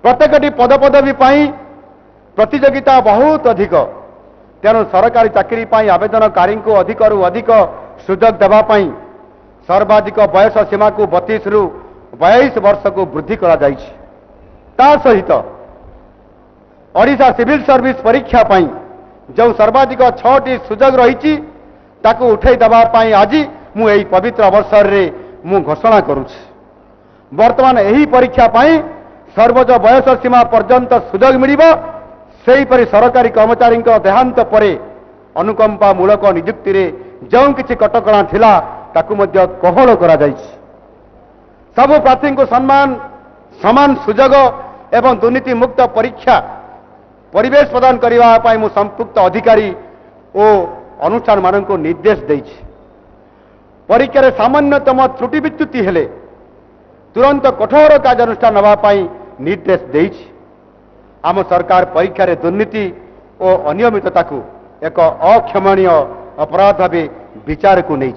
प्रत्येकटी पदपदवी प्रतियोगिता बहुत अधिक तेणु सरकारी चाकरी आवेदनकारी को अधिकरू अधिक सुजोग देवाई सर्वाधिक बयस सीमा को 32 रु 22 वर्ष को वृद्धि करा जाइछि। ता सहित ओडिशा सिविल सर्विस परीक्षा जो सर्वाधिक 6टी सुजोग रही उठे देवाई आज मु एही पवित्र अवसर रे मु घोषणा करुछि। वर्तमान एही परीक्षा सर्वोच्च बयस सीमा पर्यंत सुजोग मिलिबो। सेहीपरि सरकारी कर्मचारी देहांत परे अनुकंपा मूलक नियुक्ति रे जो किछि कटकणा थिला ताकु मध्य कोहल करा जाइछि। सबु प्रार्थी को सम्मान समान सुजोग एवं दुर्नीति मुक्त परीक्षा परिवेश प्रदान करने मु संपुक्त अधिकारी और अनुष्ठान मान को निर्देश देइछि। परीक्षा सामान्यतम त्रुटि विच्युति हेले तुरंत कठोर कार्यानुष्ठान नवाई निर्देश देइछि। आम सरकार परीक्षा रे दुर्नीति और अनियमितता को एक अक्षमणीय अपराध भाव विचार को नहीं।